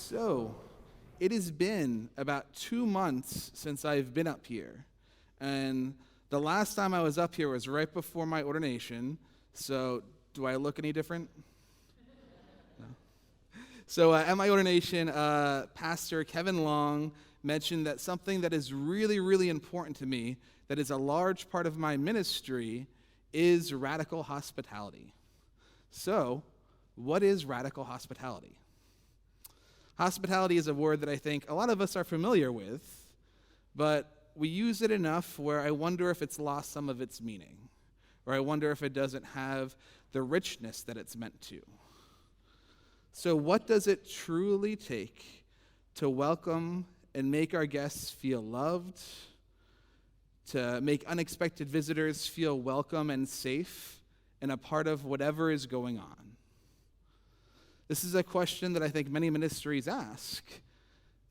So, it has been about 2 months since I've been up here. And the last time I was up here was right before my ordination. So, do I look any different? No. So, at my ordination, Pastor Kevin Long mentioned that something that is really, really important to me, that is a large part of my ministry, is radical hospitality. So, what is radical hospitality? Hospitality is a word that I think a lot of us are familiar with, but we use it enough where I wonder if it's lost some of its meaning, or I wonder if it doesn't have the richness that it's meant to. So what does it truly take to welcome and make our guests feel loved, to make unexpected visitors feel welcome and safe and a part of whatever is going on? This is a question that I think many ministries ask.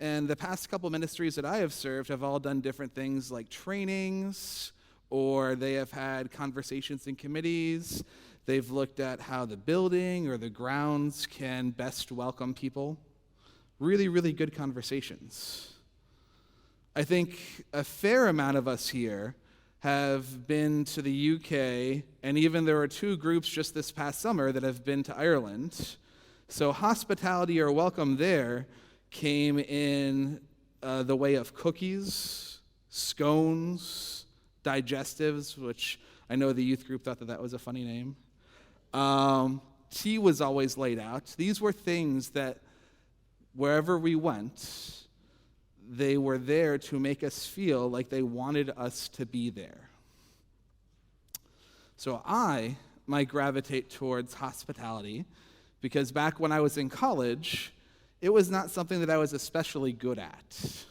And the past couple ministries that I have served have all done different things like trainings, or they have had conversations in committees. They've looked at how the building or the grounds can best welcome people. Really, really good conversations. I think a fair amount of us here have been to the UK, and even there were 2 groups just this past summer that have been to Ireland. So hospitality or welcome there came in the way of cookies, scones, digestives, which I know the youth group thought that was a funny name. Tea was always laid out. These were things that wherever we went, they were there to make us feel like they wanted us to be there. So I might gravitate towards hospitality because back when I was in college, it was not something that I was especially good at.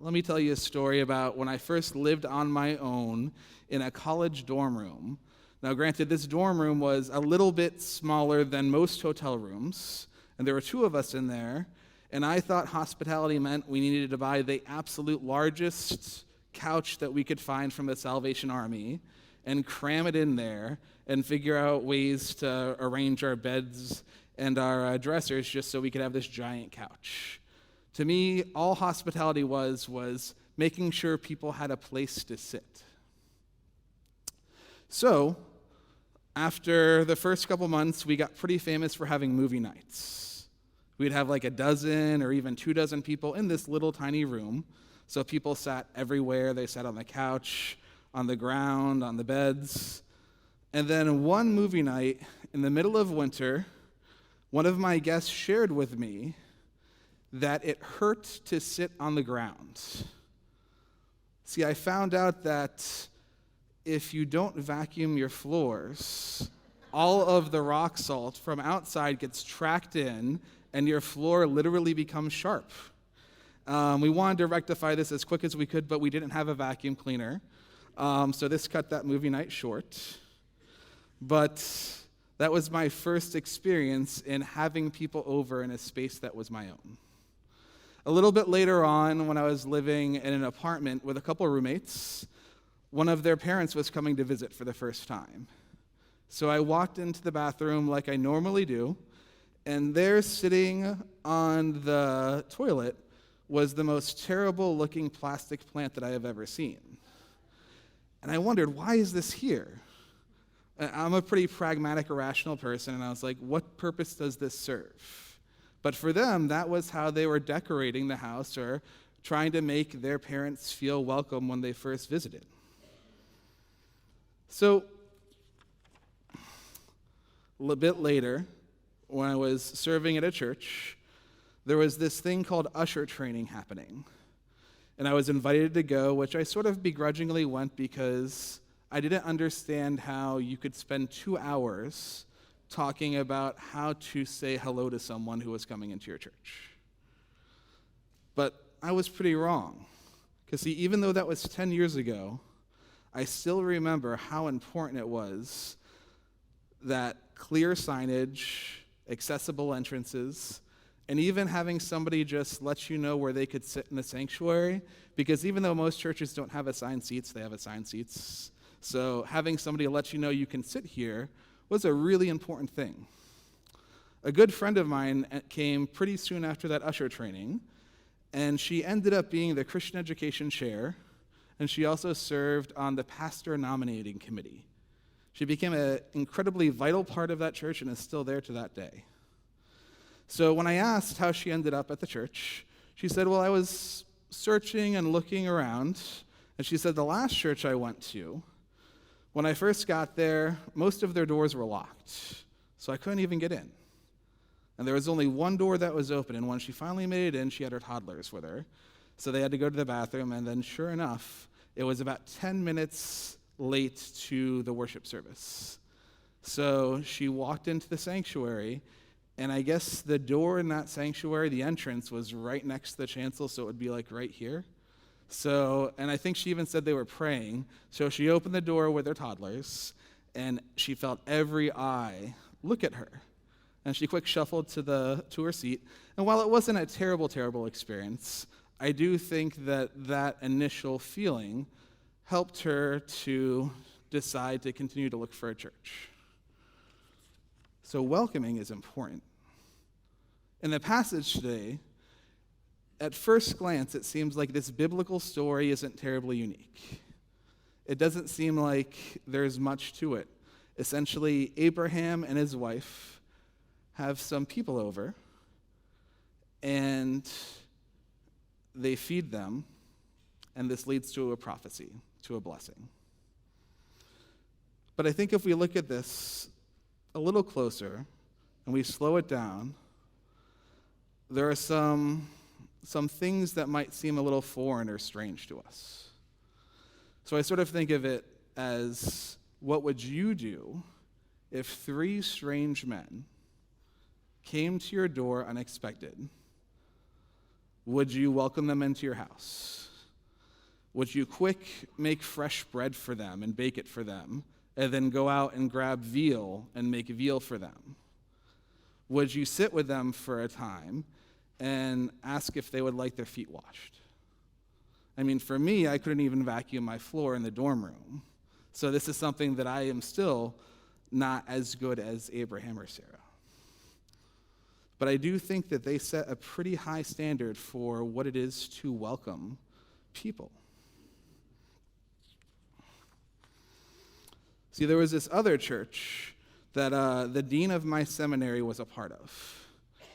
Let me tell you a story about when I first lived on my own in a college dorm room. Now, granted, this dorm room was a little bit smaller than most hotel rooms, and there were 2 of us in there, and I thought hospitality meant we needed to buy the absolute largest couch that we could find from the Salvation Army and cram it in there and figure out ways to arrange our beds and our dressers just so we could have this giant couch. To me, all hospitality was making sure people had a place to sit. So, after the first couple months, we got pretty famous for having movie nights. We'd have like a dozen or even 24 people in this little tiny room. So people sat everywhere. They sat on the couch, on the ground, on the beds. And then one movie night in the middle of winter, one of my guests shared with me that it hurt to sit on the ground. See, I found out that if you don't vacuum your floors, all of the rock salt from outside gets tracked in, and your floor literally becomes sharp. We wanted to rectify this as quick as we could, but we didn't have a vacuum cleaner. So this cut that movie night short. But that was my first experience in having people over in a space that was my own. A little bit later on, when I was living in an apartment with a couple of roommates, one of their parents was coming to visit for the first time. So I walked into the bathroom like I normally do, and there sitting on the toilet was the most terrible looking plastic plant that I have ever seen. And I wondered, why is this here? I'm a pretty pragmatic, irrational person, and I was like, what purpose does this serve? But for them, that was how they were decorating the house or trying to make their parents feel welcome when they first visited. So, a little bit later, when I was serving at a church, there was this thing called usher training happening. And I was invited to go, which I sort of begrudgingly went because I didn't understand how you could spend 2 hours talking about how to say hello to someone who was coming into your church. But I was pretty wrong. Because see, even though that was 10 years ago, I still remember how important it was that clear signage, accessible entrances, and even having somebody just let you know where they could sit in the sanctuary, because even though most churches don't have assigned seats, they have assigned seats. So having somebody let you know you can sit here was a really important thing. A good friend of mine came pretty soon after that usher training, and she ended up being the Christian education chair, and she also served on the pastor nominating committee. She became an incredibly vital part of that church and is still there to that day. So when I asked how she ended up at the church, she said, well, I was searching and looking around, and she said, the last church I went to, when I first got there, most of their doors were locked, so I couldn't even get in. And there was only one door that was open, and when she finally made it in, she had her toddlers with her. So they had to go to the bathroom, and then sure enough, it was about 10 minutes late to the worship service. So she walked into the sanctuary, and I guess the door in that sanctuary, the entrance, was right next to the chancel, so it would be like right here. So, and I think she even said they were praying. So she opened the door with her toddlers, and she felt every eye look at her. And she quick shuffled to her seat. And while it wasn't a terrible, terrible experience, I do think that initial feeling helped her to decide to continue to look for a church. So welcoming is important. In the passage today, at first glance, it seems like this biblical story isn't terribly unique. It doesn't seem like there's much to it. Essentially, Abraham and his wife have some people over, and they feed them, and this leads to a prophecy, to a blessing. But I think if we look at this a little closer, and we slow it down, there are some things that might seem a little foreign or strange to us. So I sort of think of it as, what would you do if 3 strange men came to your door unexpected? Would you welcome them into your house? Would you quick make fresh bread for them and bake it for them, and then go out and grab veal and make veal for them? Would you sit with them for a time and ask if they would like their feet washed? I mean, for me, I couldn't even vacuum my floor in the dorm room. So this is something that I am still not as good as Abraham or Sarah. But I do think that they set a pretty high standard for what it is to welcome people. See, there was this other church that the dean of my seminary was a part of.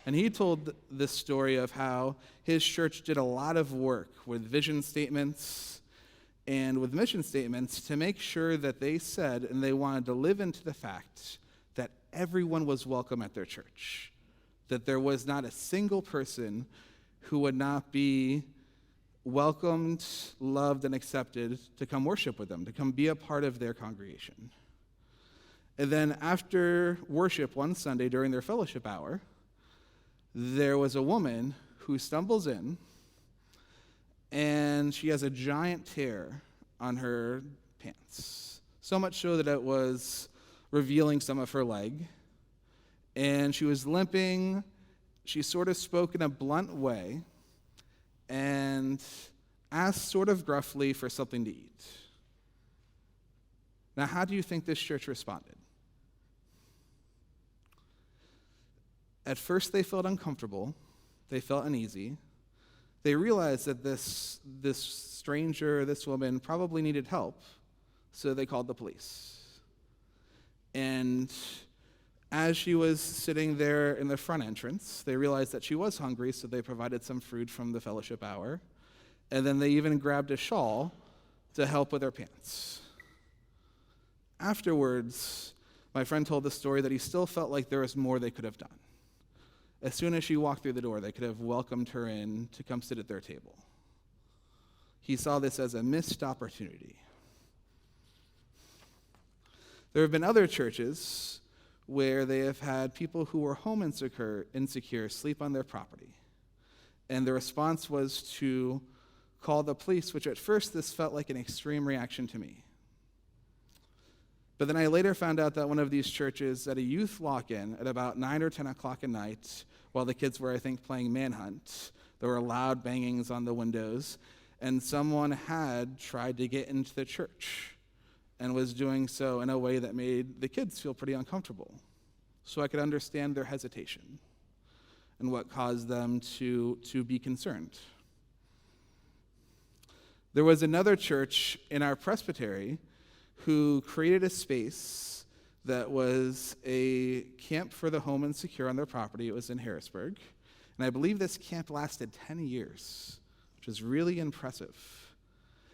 And he told this story of how his church did a lot of work with vision statements and with mission statements to make sure that they said and they wanted to live into the fact that everyone was welcome at their church, that there was not a single person who would not be welcomed, loved, and accepted to come worship with them, to come be a part of their congregation. And then after worship one Sunday during their fellowship hour, there was a woman who stumbles in, and she has a giant tear on her pants, so much so that it was revealing some of her leg. And she was limping. She sort of spoke in a blunt way and asked sort of gruffly for something to eat. Now, how do you think this church responded? At first, they felt uncomfortable. They felt uneasy. They realized that this stranger, this woman, probably needed help, so they called the police. And as she was sitting there in the front entrance, they realized that she was hungry, so they provided some food from the fellowship hour. And then they even grabbed a shawl to help with her pants. Afterwards, my friend told the story that he still felt like there was more they could have done. As soon as she walked through the door, they could have welcomed her in to come sit at their table. He saw this as a missed opportunity. There have been other churches where they have had people who were home insecure sleep on their property. And the response was to call the police, which at first this felt like an extreme reaction to me. But then I later found out that one of these churches, at a youth lock-in at about 9 or 10 o'clock at night, while the kids were, I think, playing Manhunt, there were loud bangings on the windows, and someone had tried to get into the church and was doing so in a way that made the kids feel pretty uncomfortable. so I could understand their hesitation and what caused them to be concerned. There was another church in our presbytery who created a space that was a camp for the home insecure on their property. It was in Harrisburg. And I believe this camp lasted 10 years, which is really impressive.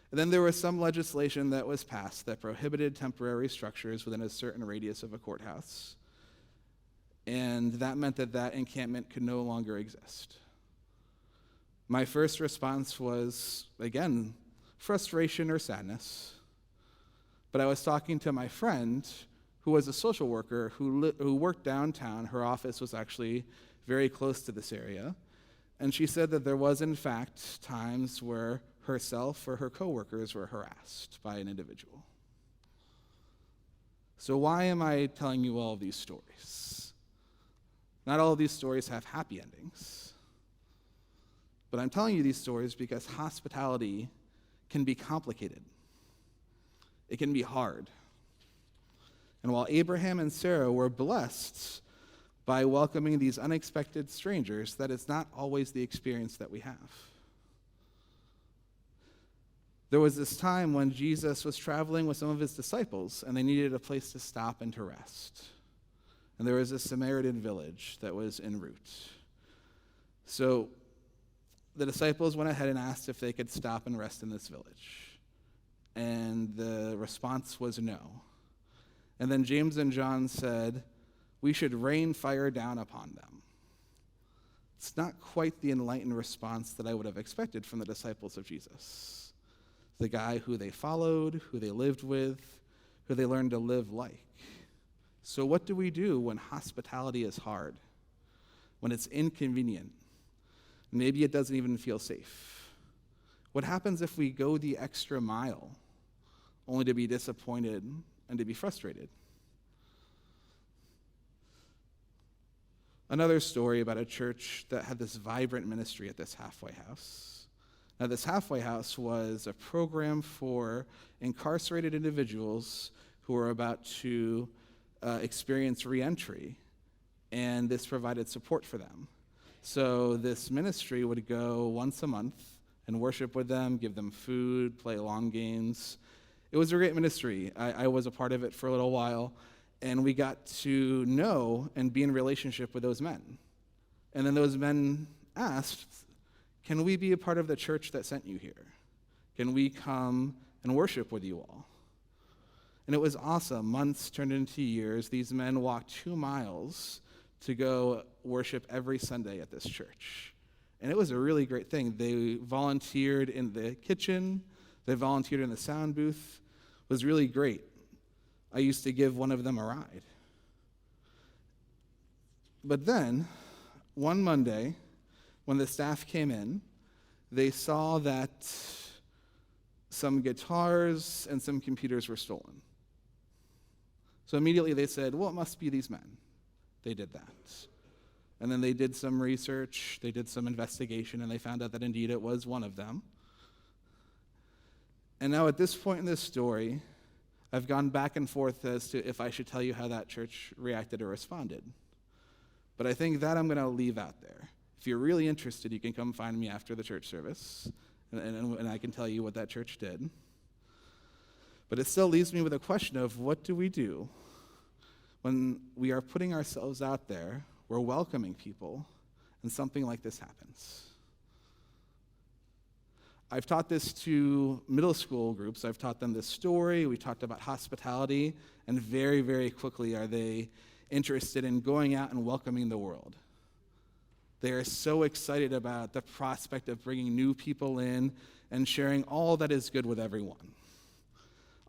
And then there was some legislation that was passed that prohibited temporary structures within a certain radius of a courthouse. And that meant that that encampment could no longer exist. My first response was, again, frustration or sadness. But I was talking to my friend who was a social worker who worked downtown. Her office was actually very close to this area. And she said that there was, in fact, times where herself or her coworkers were harassed by an individual. So why am I telling you all of these stories? Not all of these stories have happy endings. But I'm telling you these stories because hospitality can be complicated. It can be hard. And while Abraham and Sarah were blessed by welcoming these unexpected strangers, that is not always the experience that we have. There was this time when Jesus was traveling with some of his disciples, and they needed a place to stop and to rest. And there was a Samaritan village that was en route. So the disciples went ahead and asked if they could stop and rest in this village. And the response was no. And then James and John said, we should rain fire down upon them. It's not quite the enlightened response that I would have expected from the disciples of Jesus. The guy who they followed, who they lived with, who they learned to live like. So what do we do when hospitality is hard? When it's inconvenient? Maybe it doesn't even feel safe. What happens if we go the extra mile only to be disappointed and to be frustrated? Another story about a church that had this vibrant ministry at this halfway house. Now, this halfway house was a program for incarcerated individuals who were about to experience reentry, and this provided support for them. So this ministry would go once a month and worship with them, give them food, play long games. It was a great ministry. I was a part of it for a little while, and we got to know and be in relationship with those men. And then those men asked, can we be a part of the church that sent you here? Can we come and worship with you all? And it was awesome. Months turned into years. These men walked 2 miles to go worship every Sunday at this church. And it was a really great thing. They volunteered in the kitchen. They volunteered in the sound booth. It was really great. I used to give one of them a ride. But then, one Monday, when the staff came in, they saw that some guitars and some computers were stolen. So immediately they said, well, it must be these men. They did that. And then they did some research, they did some investigation, and they found out that indeed it was one of them. And now at this point in this story, I've gone back and forth as to if I should tell you how that church reacted or responded. But I think that I'm going to leave out there. If you're really interested, you can come find me after the church service, and I can tell you what that church did. But it still leaves me with a question of what do we do when we are putting ourselves out there, we're welcoming people, and something like this happens? I've taught this to middle school groups. I've taught them this story. We talked about hospitality, and very, very quickly are they interested in going out and welcoming the world. They are so excited about the prospect of bringing new people in and sharing all that is good with everyone.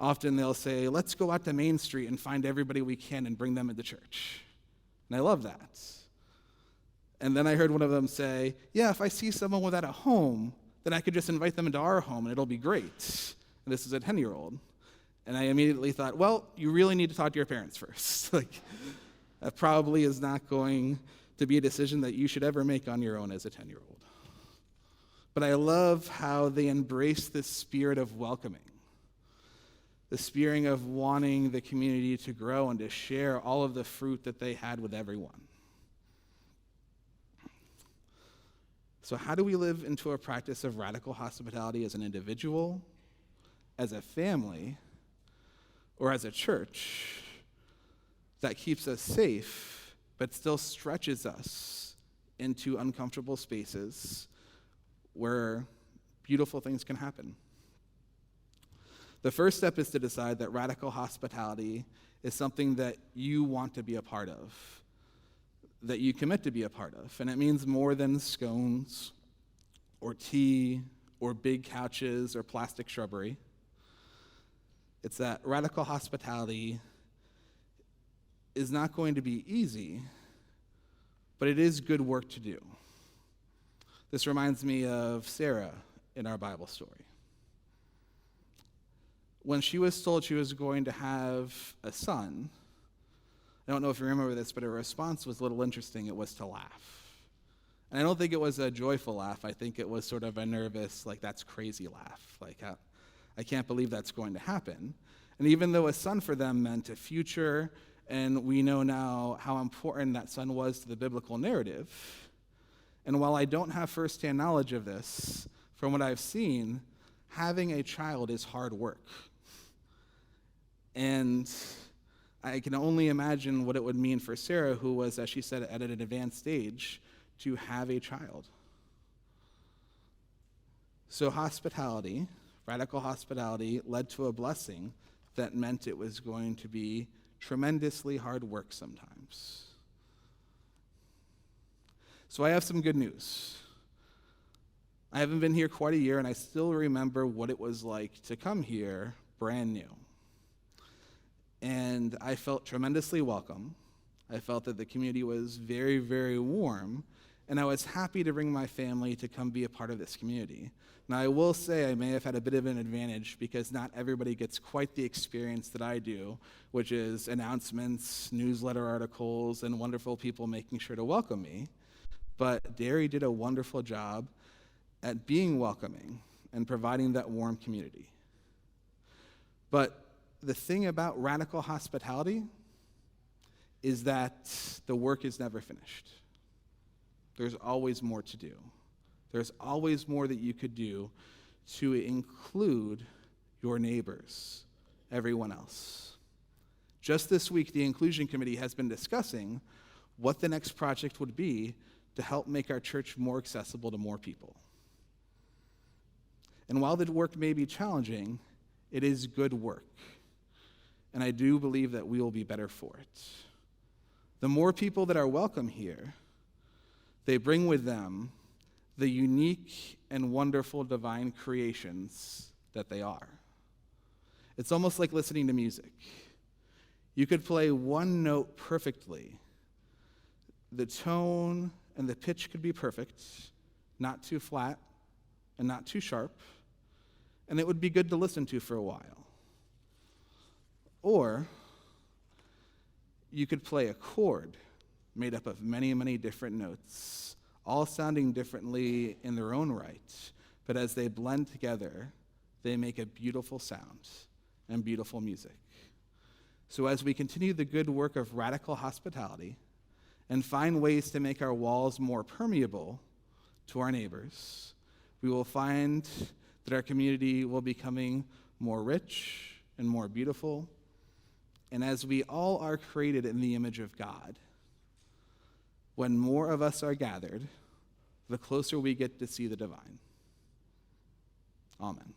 Often they'll say, let's go out to Main Street and find everybody we can and bring them into church. And I love that. And then I heard one of them say, yeah, if I see someone without a home, then I could just invite them into our home and it'll be great. And this is a 10-year-old. And I immediately thought, well, you really need to talk to your parents first. That probably is not going to be a decision that you should ever make on your own as a 10-year-old. But I love how they embrace this spirit of welcoming. the spirit of wanting the community to grow and to share all of the fruit that they had with everyone. So how do we live into a practice of radical hospitality as an individual, as a family, or as a church that keeps us safe but still stretches us into uncomfortable spaces where beautiful things can happen? The first step is to decide that radical hospitality is something that you want to be a part of, that you commit to be a part of. And it means more than scones or tea or big couches or plastic shrubbery. It's that radical hospitality is not going to be easy, but it is good work to do. This reminds me of Sarah in our Bible story. When she was told she was going to have a son, I don't know if you remember this, but her response was a little interesting. It was to laugh. And I don't think it was a joyful laugh. I think it was sort of a nervous, like, that's crazy laugh. Like, I can't believe that's going to happen. And even though a son for them meant a future, and we know now how important that son was to the biblical narrative, and while I don't have firsthand knowledge of this, from what I've seen, having a child is hard work. And I can only imagine what it would mean for Sarah, who was, as she said, at an advanced stage, to have a child. So hospitality, radical hospitality, led to a blessing that meant it was going to be tremendously hard work sometimes. So I have some good news. I haven't been here quite a year, and I still remember what it was like to come here brand new. And I felt tremendously welcome. I felt that the community was very, very warm, and I was happy to bring my family to come be a part of this community. Now, I will say I may have had a bit of an advantage because not everybody gets quite the experience that I do, which is announcements, newsletter articles, and wonderful people making sure to welcome me. But Derry did a wonderful job at being welcoming and providing that warm community. But the thing about radical hospitality is that the work is never finished. There's always more to do. There's always more that you could do to include your neighbors, everyone else. Just this week, the Inclusion Committee has been discussing what the next project would be to help make our church more accessible to more people. And while the work may be challenging, it is good work. And I do believe that we will be better for it. The more people that are welcome here, they bring with them the unique and wonderful divine creations that they are. It's almost like listening to music. You could play one note perfectly. The tone and the pitch could be perfect, not too flat and not too sharp, and it would be good to listen to for a while. Or you could play a chord made up of many, many different notes, all sounding differently in their own right, but as they blend together, they make a beautiful sound and beautiful music. So as we continue the good work of radical hospitality and find ways to make our walls more permeable to our neighbors, we will find that our community will be becoming more rich and more beautiful. And as we all are created in the image of God, when more of us are gathered, the closer we get to see the divine. Amen.